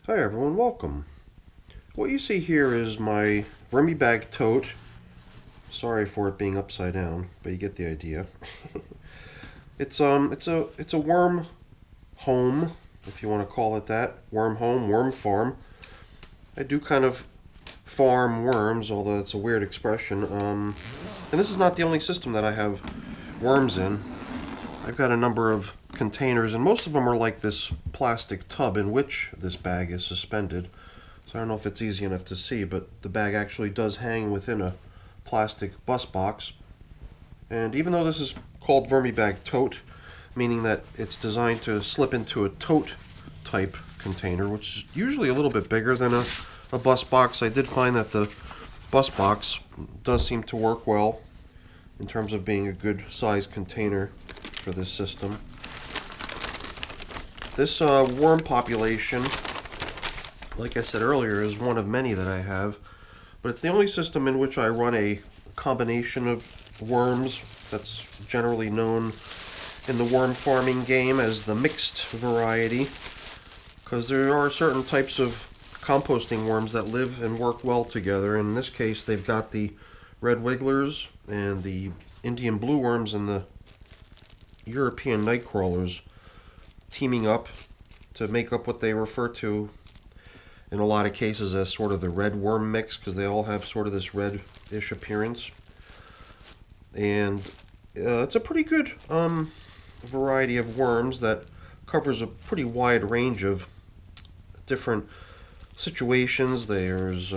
Hi everyone, welcome. What you see here is my VermiBag Tote. Sorry for it being upside down, but you get the idea. It's a worm home, if you want to call it that. Worm home, worm farm. I do kind of farm worms, although it's a weird expression. And this is not the only system that I have worms in. I've got a number of containers, and most of them are like this plastic tub in which this bag is suspended. So I don't know if it's easy enough to see, but the bag actually does hang within a plastic bus box. And even though this is called VermiBag Tote, meaning that it's designed to slip into a tote type container, which is usually a little bit bigger than a bus box, I did find that the bus box does seem to work well in terms of being a good sized container for this system. This worm population, like I said earlier, is one of many that I have, but it's the only system in which I run a combination of worms that's generally known in the worm farming game as the mixed variety, because there are certain types of composting worms that live and work well together. In this case, they've got the red wigglers and the Indian blue worms and the European night crawlers teaming up to make up what they refer to in a lot of cases as sort of the red worm mix, because they all have sort of this red-ish appearance. And it's a pretty good variety of worms that covers a pretty wide range of different situations. There's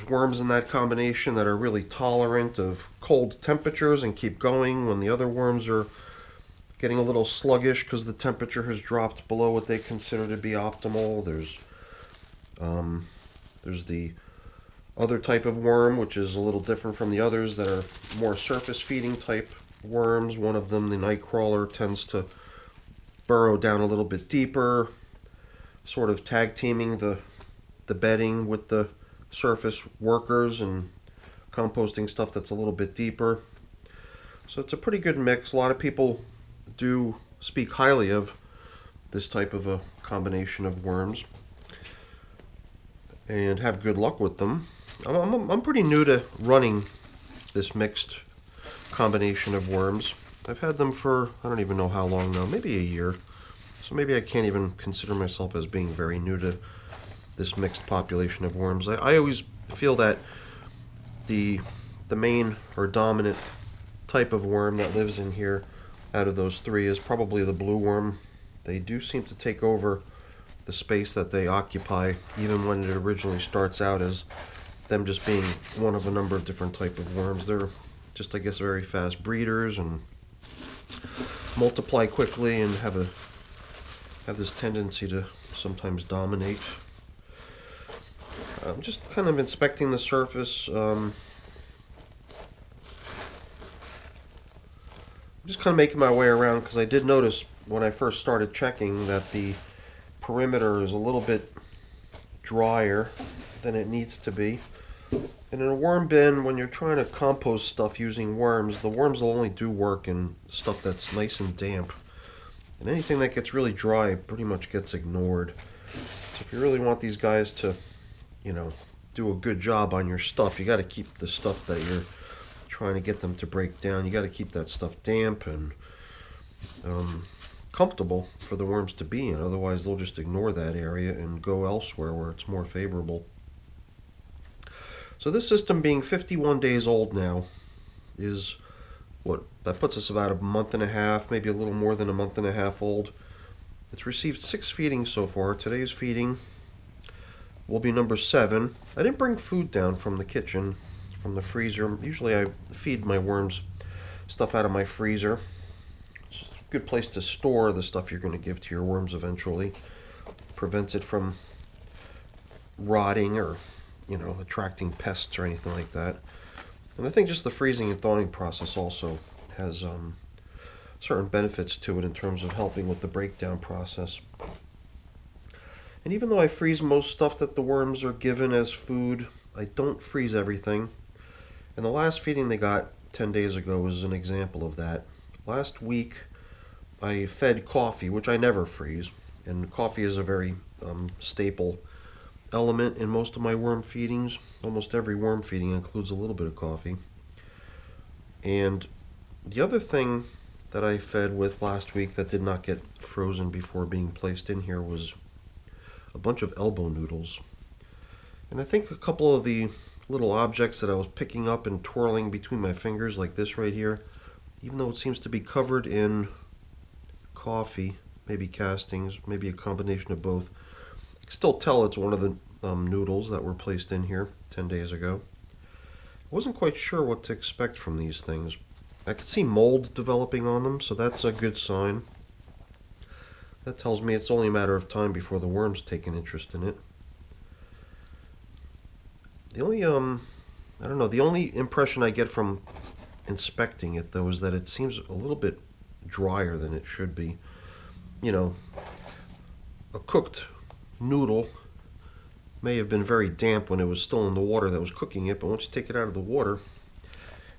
worms in that combination that are really tolerant of cold temperatures and keep going when the other worms are getting a little sluggish because the temperature has dropped below what they consider to be optimal. There's the other type of worm, which is a little different from the others that are more surface feeding type worms. One of them, the night crawler, tends to burrow down a little bit deeper, sort of tag teaming the bedding with the surface workers and composting stuff that's a little bit deeper. So it's a pretty good mix. A lot of people do speak highly of this type of a combination of worms and have good luck with them. I'm pretty new to running this mixed combination of worms. I've had them for I don't even know how long now, maybe a year. So maybe I can't even consider myself as being very new to this mixed population of worms. I always feel that the main or dominant type of worm that lives in here out of those three is probably the blue worm. They do seem to take over the space that they occupy, even when it originally starts out as them just being one of a number of different type of worms. They're just, I guess, very fast breeders and multiply quickly and have this tendency to sometimes dominate. I'm just kind of inspecting the surface. Just kind of making my way around because I did notice when I first started checking that the perimeter is a little bit drier than it needs to be. And in a worm bin, when you're trying to compost stuff using worms, the worms will only do work in stuff that's nice and damp. And anything that gets really dry pretty much gets ignored. So if you really want these guys to, do a good job on your stuff, you got to keep the stuff that you're trying to get them to break down. You got to keep that stuff damp and comfortable for the worms to be in. Otherwise, they'll just ignore that area and go elsewhere where it's more favorable. So this system, being 51 days old now, is that puts us about a month and a half, maybe a little more than a month and a half old. It's received 6 feedings so far. Today's feeding will be number 7. I didn't bring food down from the kitchen, from the freezer. Usually I feed my worms stuff out of my freezer. It's a good place to store the stuff you're going to give to your worms eventually. Prevents it from rotting or, attracting pests or anything like that. And I think just the freezing and thawing process also has certain benefits to it in terms of helping with the breakdown process. And even though I freeze most stuff that the worms are given as food, I don't freeze everything. And the last feeding they got 10 days ago is an example of that. Last week, I fed coffee, which I never freeze. And coffee is a very staple element in most of my worm feedings. Almost every worm feeding includes a little bit of coffee. And the other thing that I fed with last week that did not get frozen before being placed in here was a bunch of elbow noodles. And I think a couple of the little objects that I was picking up and twirling between my fingers, like this right here, even though it seems to be covered in coffee, maybe castings, maybe a combination of both, I can still tell it's one of the noodles that were placed in here 10 days ago. I wasn't quite sure what to expect from these things. I could see mold developing on them, so that's a good sign. That tells me it's only a matter of time before the worms take an interest in it. The only, I don't know, the only impression I get from inspecting it, though, is that it seems a little bit drier than it should be. You know, a cooked noodle may have been very damp when it was still in the water that was cooking it, but once you take it out of the water,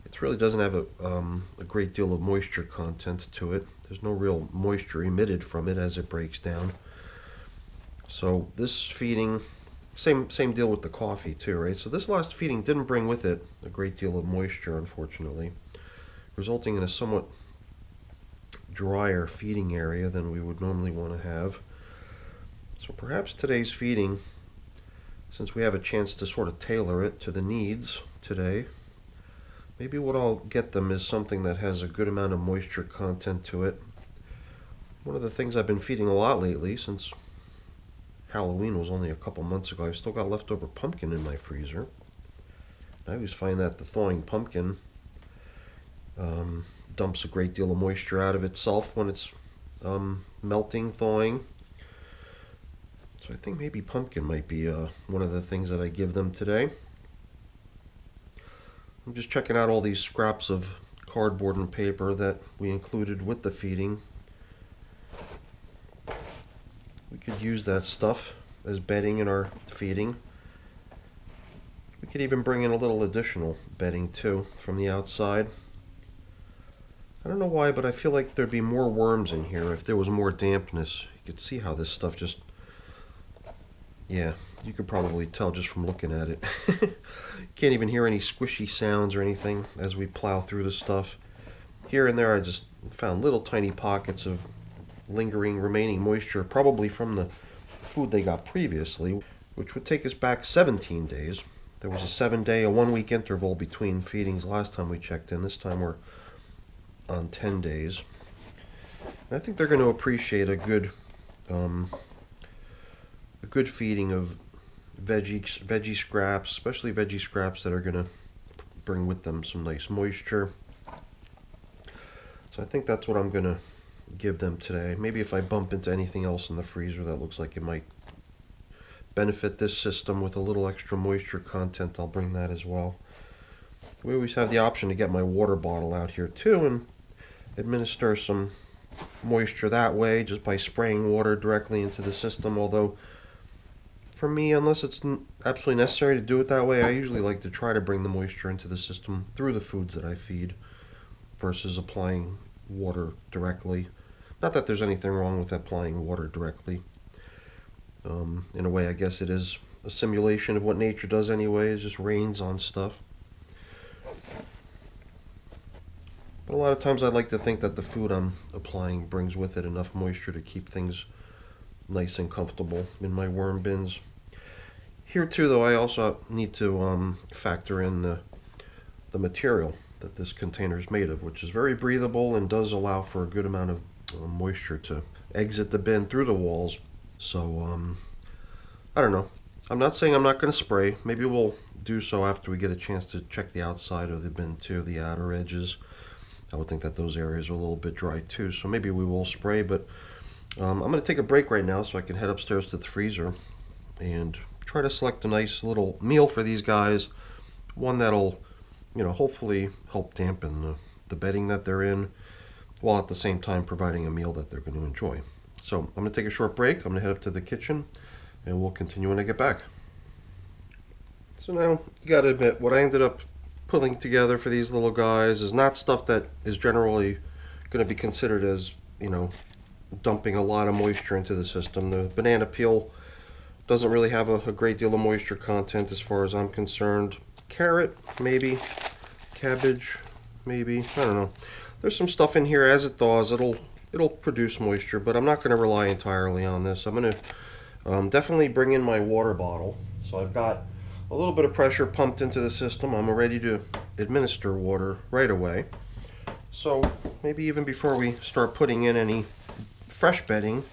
it really doesn't have a great deal of moisture content to it. There's no real moisture emitted from it as it breaks down. So this feeding, same deal with the coffee too, right? So this last feeding didn't bring with it a great deal of moisture, unfortunately, resulting in a somewhat drier feeding area than we would normally want to have. So perhaps today's feeding, since we have a chance to sort of tailor it to the needs today, maybe what I'll get them is something that has a good amount of moisture content to it. One of the things I've been feeding a lot lately, since Halloween was only a couple months ago, I've still got leftover pumpkin in my freezer. I always find that the thawing pumpkin dumps a great deal of moisture out of itself when it's melting, thawing. So I think maybe pumpkin might be one of the things that I give them today. I'm just checking out all these scraps of cardboard and paper that we included with the feeding. We could use that stuff as bedding in our feeding. We could even bring in a little additional bedding too from the outside. I don't know why, but I feel like there'd be more worms in here if there was more dampness. You could see how this stuff just, yeah, you could probably tell just from looking at it. Can't even hear any squishy sounds or anything as we plow through the stuff. Here and there I just found little tiny pockets of lingering remaining moisture, probably from the food they got previously, which would take us back 17 days. There was a 7-day, a 1-week interval between feedings last time we checked in. This time we're on 10 days. And I think they're going to appreciate a good feeding of veggie scraps, especially veggie scraps that are going to bring with them some nice moisture. So I think that's what I'm going to give them today. Maybe if I bump into anything else in the freezer that looks like it might benefit this system with a little extra moisture content, I'll bring that as well. We always have the option to get my water bottle out here too and administer some moisture that way just by spraying water directly into the system, although for me, unless it's absolutely necessary to do it that way, I usually like to try to bring the moisture into the system through the foods that I feed versus applying water directly. Not that there's anything wrong with applying water directly. In a way, I guess it is a simulation of what nature does anyway. It just rains on stuff. But a lot of times I like to think that the food I'm applying brings with it enough moisture to keep things nice and comfortable in my worm bins. Here too, though, I also need to factor in the material that this container is made of, which is very breathable and does allow for a good amount of moisture to exit the bin through the walls. So I don't know. I'm not saying I'm not going to spray. Maybe we'll do so after we get a chance to check the outside of the bin too, the outer edges. I would think that those areas are a little bit dry too, so maybe we will spray, but I'm going to take a break right now so I can head upstairs to the freezer and try to select a nice little meal for these guys. One that'll, hopefully help dampen the bedding that they're in, while at the same time providing a meal that they're going to enjoy. So I'm going to take a short break. I'm going to head up to the kitchen and we'll continue when I get back. So now, you got to admit, what I ended up putting together for these little guys is not stuff that is generally going to be considered as, dumping a lot of moisture into the system. The banana peel doesn't really have a great deal of moisture content as far as I'm concerned. Carrot, maybe. Cabbage, maybe. I don't know. There's some stuff in here as it thaws. It'll produce moisture, but I'm not going to rely entirely on this. I'm going to definitely bring in my water bottle. So I've got a little bit of pressure pumped into the system. I'm ready to administer water right away. So maybe even before we start putting in any fresh bedding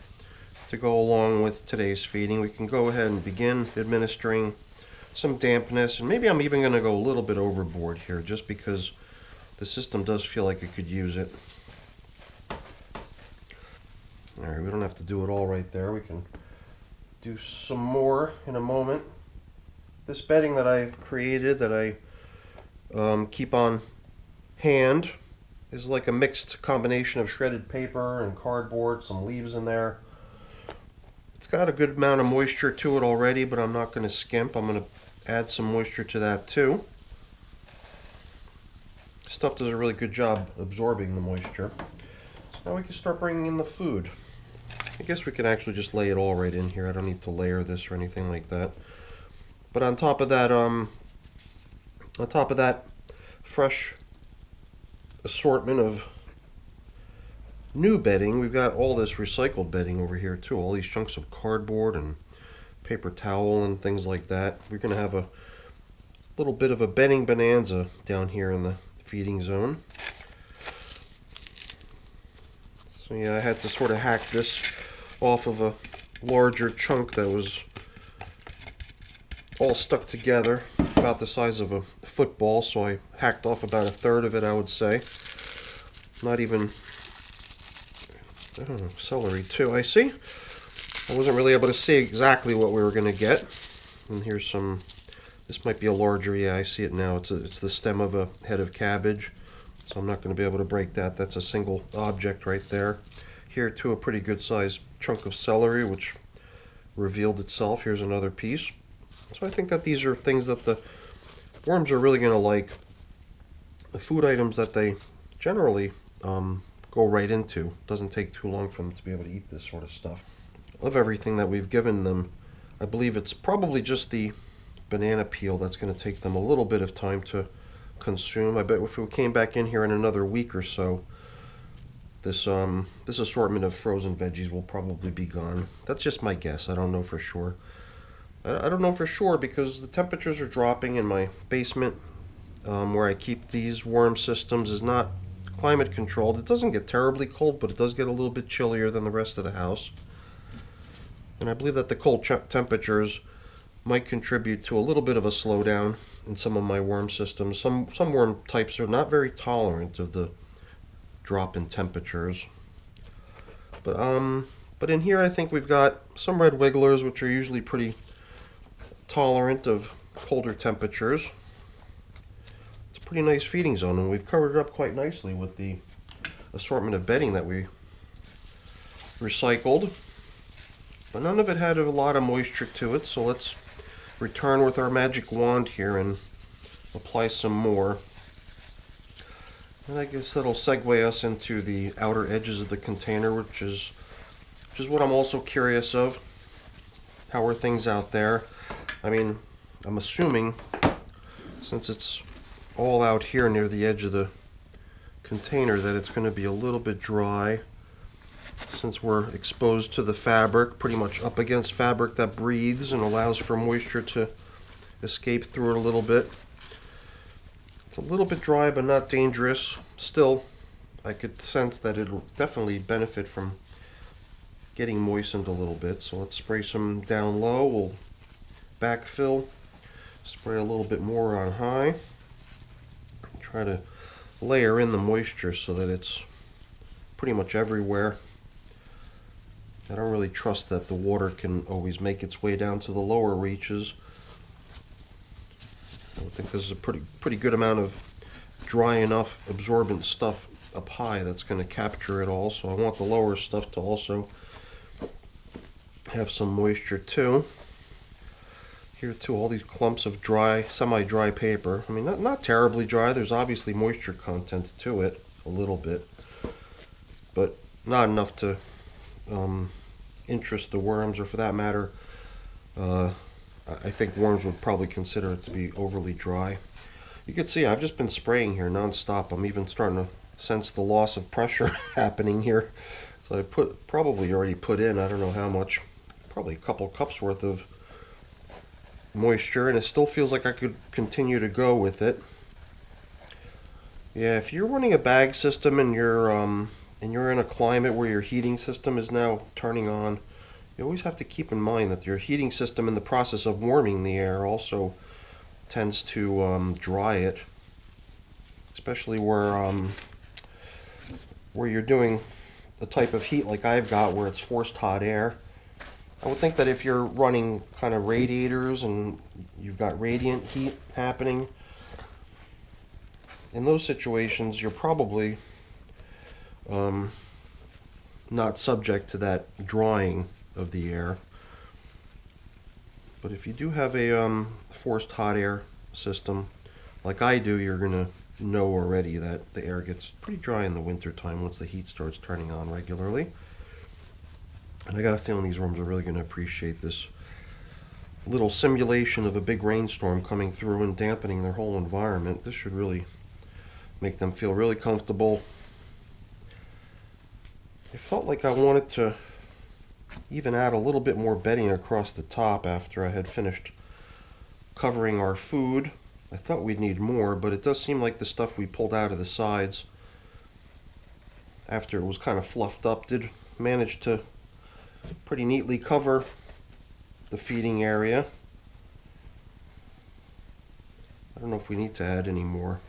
to go along with today's feeding, we can go ahead and begin administering some dampness, and maybe I'm even going to go a little bit overboard here just because the system does feel like it could use it. Alright, we don't have to do it all right there. We can do some more in a moment. This bedding that I've created, that I keep on hand, is like a mixed combination of shredded paper and cardboard, some leaves in there. It's got a good amount of moisture to it already, but I'm not going to skimp. I'm going to add some moisture to that too. Stuff does a really good job absorbing the moisture. So now we can start bringing in the food. I guess we can actually just lay it all right in here. I don't need to layer this or anything like that. But on top of that fresh assortment of new bedding, we've got all this recycled bedding over here too. All these chunks of cardboard and paper towel and things like that. We're going to have a little bit of a bedding bonanza down here in the feeding zone. So yeah, I had to sort of hack this off of a larger chunk that was all stuck together, about the size of a football, so I hacked off about a third of it, I would say. Not even, I don't know, celery too, I see. I wasn't really able to see exactly what we were going to get. And here's some, this might be a larger, yeah, I see it now. It's the stem of a head of cabbage, so I'm not going to be able to break that. That's a single object right there. Here too, a pretty good sized chunk of celery, which revealed itself. Here's another piece. So I think that these are things that the worms are really going to like. The food items that they generally go right into. Doesn't take too long for them to be able to eat this sort of stuff. Of everything that we've given them, I believe it's probably just the banana peel that's going to take them a little bit of time to consume. I bet if we came back in here in another week or so, this assortment of frozen veggies will probably be gone. That's just my guess. I don't know for sure. I don't know for sure because the temperatures are dropping in my basement where I keep these worm systems is not climate controlled. It doesn't get terribly cold, but it does get a little bit chillier than the rest of the house. And I believe that the cold temperatures might contribute to a little bit of a slowdown in some of my worm systems. Some worm types are not very tolerant of the drop in temperatures. But in here I think we've got some red wigglers, which are usually pretty tolerant of colder temperatures. It's a pretty nice feeding zone, and we've covered it up quite nicely with the assortment of bedding that we recycled. But none of it had a lot of moisture to it, so let's return with our magic wand here and apply some more. And I guess that'll segue us into the outer edges of the container, which is what I'm also curious of. How are things out there? I mean, I'm assuming, since it's all out here near the edge of the container, that it's going to be a little bit dry, since we're exposed to the fabric, pretty much up against fabric that breathes and allows for moisture to escape through it a little bit. It's a little bit dry, but not dangerous. Still, I could sense that it'll definitely benefit from getting moistened a little bit. So let's spray some down low. We'll backfill, spray a little bit more on high. Try to layer in the moisture so that it's pretty much everywhere. I don't really trust that the water can always make its way down to the lower reaches. I think this is a pretty good amount of dry enough absorbent stuff up high that's going to capture it all. So I want the lower stuff to also have some moisture too. Here too, all these clumps of dry, semi-dry paper. I mean, not terribly dry. There's obviously moisture content to it, a little bit, but not enough to interest the worms, or for that matter, I think worms would probably consider it to be overly dry. You can see I've just been spraying here non-stop. I'm even starting to sense the loss of pressure happening here. So I probably already put in, I don't know how much, probably a couple cups worth of moisture, and it still feels like I could continue to go with it. Yeah, if you're running a bag system and you're in a climate where your heating system is now turning on, you always have to keep in mind that your heating system, in the process of warming the air, also tends to dry it, especially where you're doing the type of heat like I've got, where it's forced hot air. I would think that if you're running kind of radiators and you've got radiant heat happening, in those situations you're probably not subject to that drying of the air. But if you do have a forced hot air system like I do, you're going to know already that the air gets pretty dry in the winter time once the heat starts turning on regularly. And I got a feeling these worms are really going to appreciate this little simulation of a big rainstorm coming through and dampening their whole environment. This should really make them feel really comfortable. I felt like I wanted to even add a little bit more bedding across the top after I had finished covering our food. I thought we'd need more, but it does seem like the stuff we pulled out of the sides after it was kind of fluffed up did manage to pretty neatly cover the feeding area. I don't know if we need to add any more.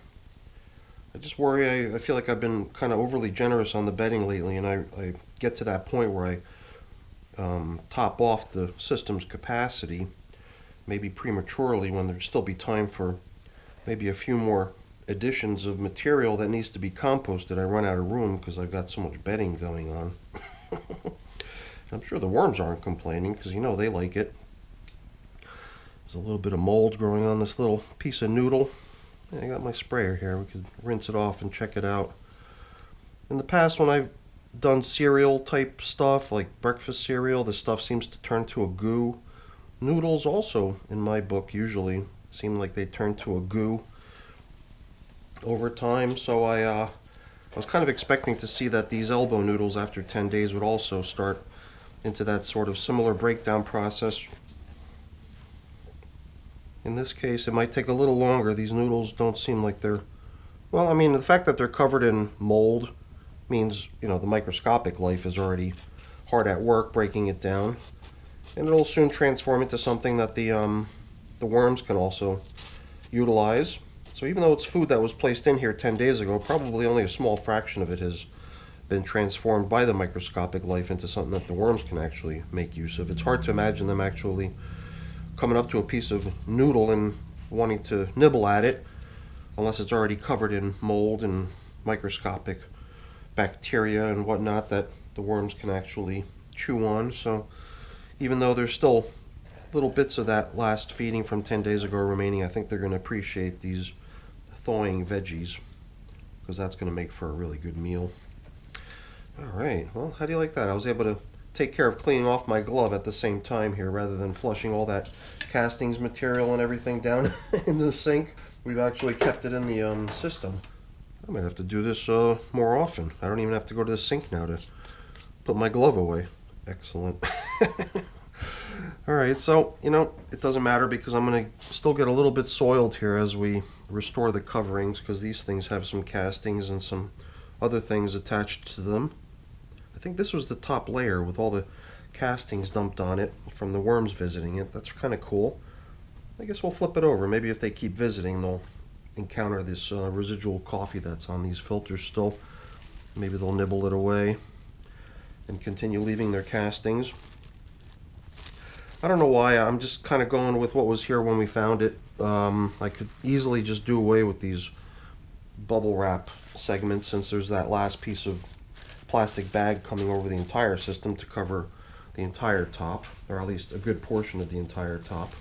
I just worry, I feel like I've been kind of overly generous on the bedding lately, and I get to that point where I top off the system's capacity, maybe prematurely, when there'd still be time for maybe a few more additions of material that needs to be composted. I run out of room because I've got so much bedding going on. I'm sure the worms aren't complaining, because you know they like it. There's a little bit of mold growing on this little piece of noodle. I got my sprayer here. We could rinse it off and check it out. In the past, when I've done cereal type stuff, like breakfast cereal, the stuff seems to turn to a goo. Noodles also, in my book, usually seem like they turn to a goo over time. So I was kind of expecting to see that these elbow noodles after 10 days would also start into that sort of similar breakdown process. In this case, it might take a little longer. These noodles don't seem like they're... Well, I mean, the fact that they're covered in mold means, you know, the microscopic life is already hard at work breaking it down. And it'll soon transform into something that the worms can also utilize. So even though it's food that was placed in here 10 days ago, probably only a small fraction of it has been transformed by the microscopic life into something that the worms can actually make use of. It's hard to imagine them actually coming up to a piece of noodle and wanting to nibble at it unless it's already covered in mold and microscopic bacteria and whatnot that the worms can actually chew on. So even though there's still little bits of that last feeding from 10 days ago remaining, I think they're going to appreciate these thawing veggies, because that's going to make for a really good meal. Alright, well, how do you like that? I was able to take care of cleaning off my glove at the same time here, rather than flushing all that castings material and everything down into the sink. We've actually kept it in the system. I might have to do this more often. I don't even have to go to the sink now to put my glove away. Excellent. Alright, so, you know, it doesn't matter because I'm going to still get a little bit soiled here as we restore the coverings, because these things have some castings and some other things attached to them. I think this was the top layer with all the castings dumped on it from the worms visiting it. That's kind of cool. I guess we'll flip it over. Maybe if they keep visiting, they'll encounter this residual coffee that's on these filters still. Maybe they'll nibble it away and continue leaving their castings. I don't know why. I'm just kind of going with what was here when we found it. I could easily just do away with these bubble wrap segments, since there's that last piece of plastic bag coming over the entire system to cover the entire top, or at least a good portion of the entire top.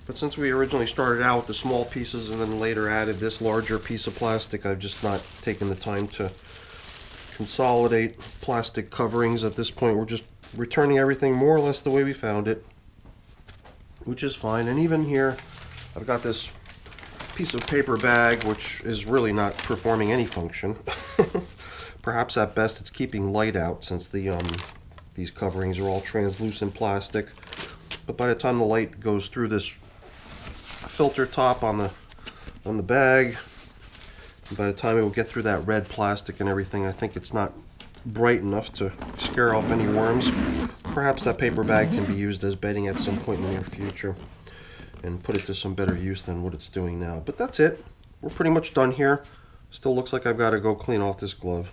But since we originally started out with the small pieces and then later added this larger piece of plastic, I've just not taken the time to consolidate plastic coverings at this point. We're just returning everything more or less the way we found it, which is fine. And even here, I've got this piece of paper bag, which is really not performing any function. Perhaps at best it's keeping light out, since these coverings are all translucent plastic. But by the time the light goes through this filter top on the bag, and by the time it will get through that red plastic and everything, I think it's not bright enough to scare off any worms. Perhaps that paper bag can be used as bedding at some point in the near future and put it to some better use than what it's doing now. But that's it. We're pretty much done here. Still looks like I've got to go clean off this glove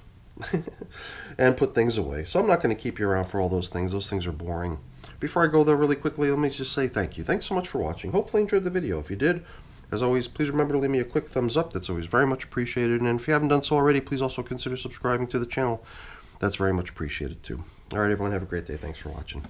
and put things away. So I'm not going to keep you around for all those things. Those things are boring. Before I go there really quickly, let me just say thank you. Thanks so much for watching. Hopefully you enjoyed the video. If you did, as always, please remember to leave me a quick thumbs up. That's always very much appreciated. And if you haven't done so already, please also consider subscribing to the channel. That's very much appreciated too. All right, everyone, have a great day. Thanks for watching.